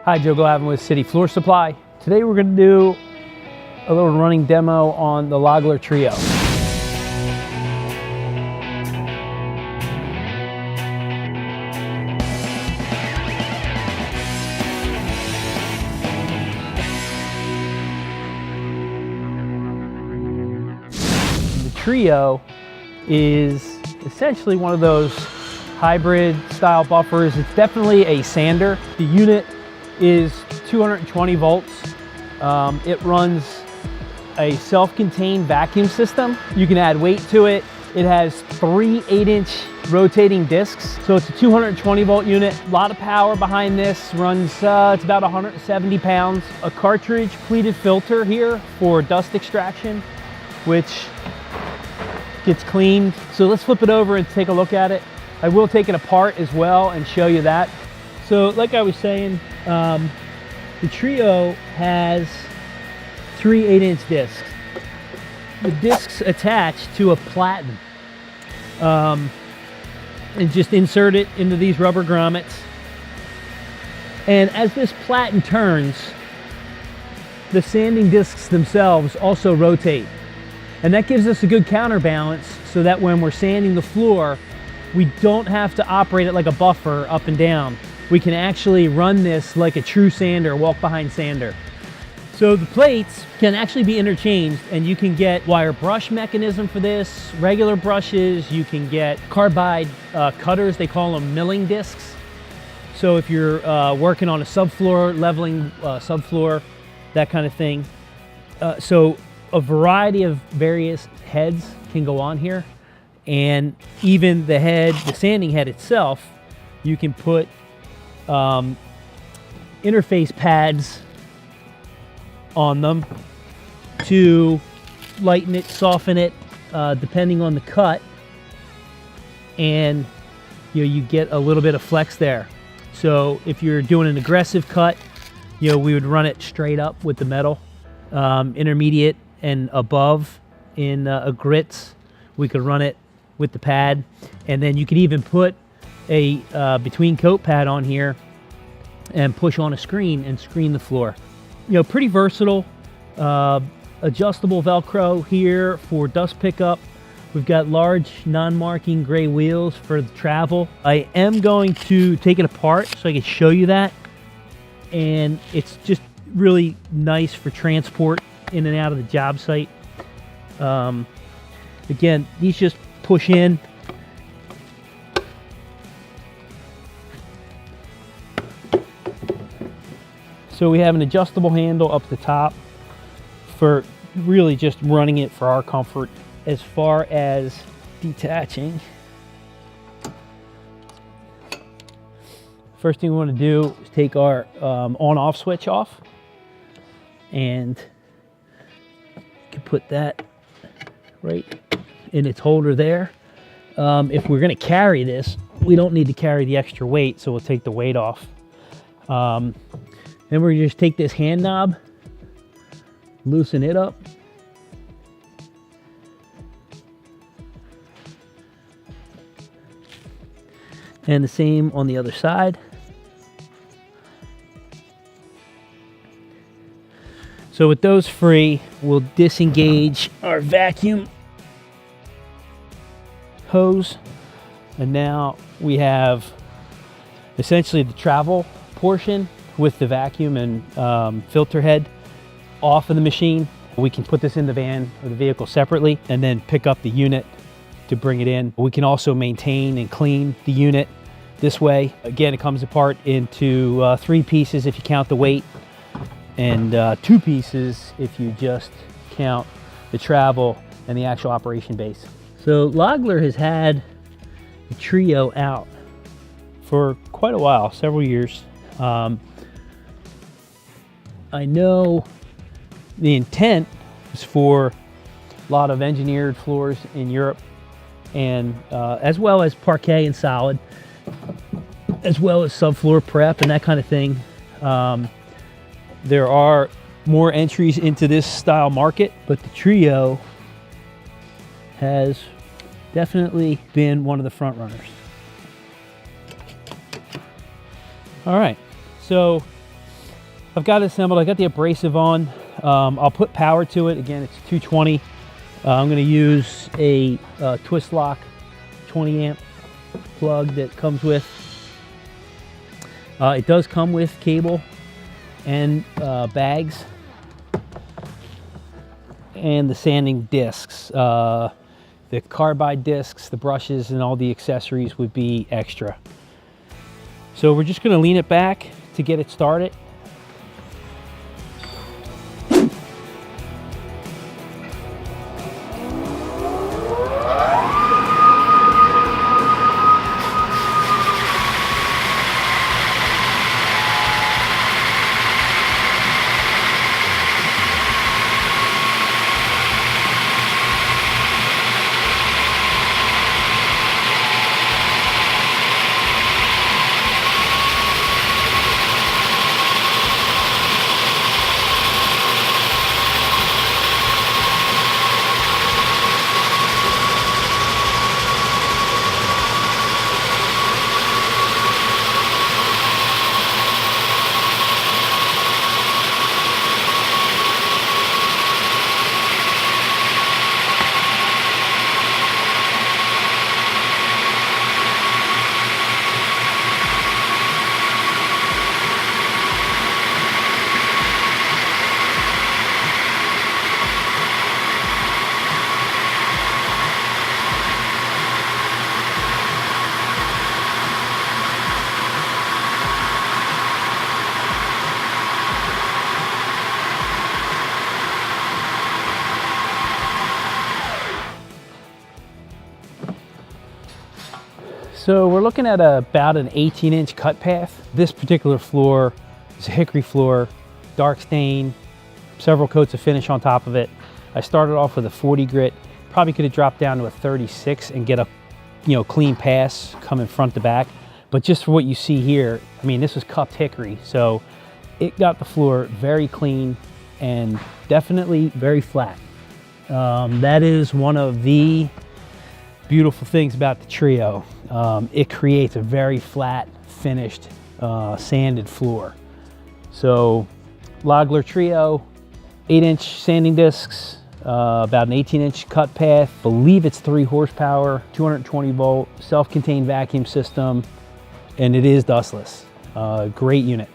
Hi, Joe Glavin with City Floor Supply. Today we're going to do a little running demo on the Lagler Trio. The Trio is essentially one of those hybrid style buffers. It's definitely a sander. The unit is 220 volts. It runs a self-contained vacuum system. You can add weight to it. It has 3 8-inch rotating discs. So it's a 220 volt unit. A lot of power behind this. Runs, it's about 170 pounds. A cartridge pleated filter here for dust extraction, which gets cleaned. So let's flip it over and take a look at it. I will take it apart as well and show you that. So like I was saying, the Trio has 3 8-inch discs. The discs attach to a platen, and just insert it into these rubber grommets. And as this platen turns, the sanding discs themselves also rotate. And that gives us a good counterbalance so that when we're sanding the floor, we don't have to operate it like a buffer up and down. We can actually run this like a true sander, walk behind sander. So the plates can actually be interchanged, and you can get wire brush mechanism for this, regular brushes, you can get carbide cutters, they call them milling discs. So if you're working on a subfloor, leveling subfloor, that kind of thing. So a variety of various heads can go on here, and even the head, the sanding head itself, you can put interface pads on them to lighten it, soften it, depending on the cut, and you get a little bit of flex there. So if you're doing an aggressive cut, we would run it straight up with the metal. Intermediate and above in grits, we could run it with the pad, and then you could even put a between coat pad on here and push on a screen and screen the floor. Pretty versatile. Adjustable Velcro here for dust pickup. We've got large non-marking gray wheels for the travel. I am going to take it apart so I can show you that, and it's just really nice for transport in and out of the job site. Again, these just push in. So we have an adjustable handle up the top for really just running it for our comfort. As far as detaching, first thing we want to do is take our on-off switch off, and you can put that right in its holder there. If we're going to carry this, we don't need to carry the extra weight, so we'll take the weight off. Then we're going to just take this hand knob, loosen it up, and the same on the other side. So with those free, we'll disengage our vacuum hose, and now we have essentially the travel portion with the vacuum and filter head off of the machine. We can put this in the van or the vehicle separately and then pick up the unit to bring it in. We can also maintain and clean the unit this way. Again, it comes apart into 3 pieces if you count the weight, and 2 pieces if you just count the travel and the actual operation base. So Lagler has had the Trio out for quite a while, several years. I know the intent is for a lot of engineered floors in Europe, and as well as parquet and solid, as well as subfloor prep and that kind of thing. There are more entries into this style market, but the Trio has definitely been one of the front runners. All right, so I've got it assembled. I got the abrasive on. I'll put power to it. Again, it's 220. I'm going to use a twist lock 20 amp plug that comes with. It does come with cable and bags and the sanding discs. The carbide discs, the brushes, and all the accessories would be extra. So we're just going to lean it back to get it started. So we're looking at about an 18-inch cut path. This particular floor is a hickory floor, dark stain, several coats of finish on top of it. I started off with a 40 grit, probably could have dropped down to a 36 and get a clean pass coming front to back. But just for what you see here, I mean, this was cupped hickory, so it got the floor very clean and definitely very flat. That is one of the beautiful things about the Trio. It creates a very flat, finished, sanded floor. So Lagler Trio, 8-inch sanding discs, about an 18-inch cut path. Believe it's 3 horsepower, 220 volt, self-contained vacuum system, and it is dustless. Great unit.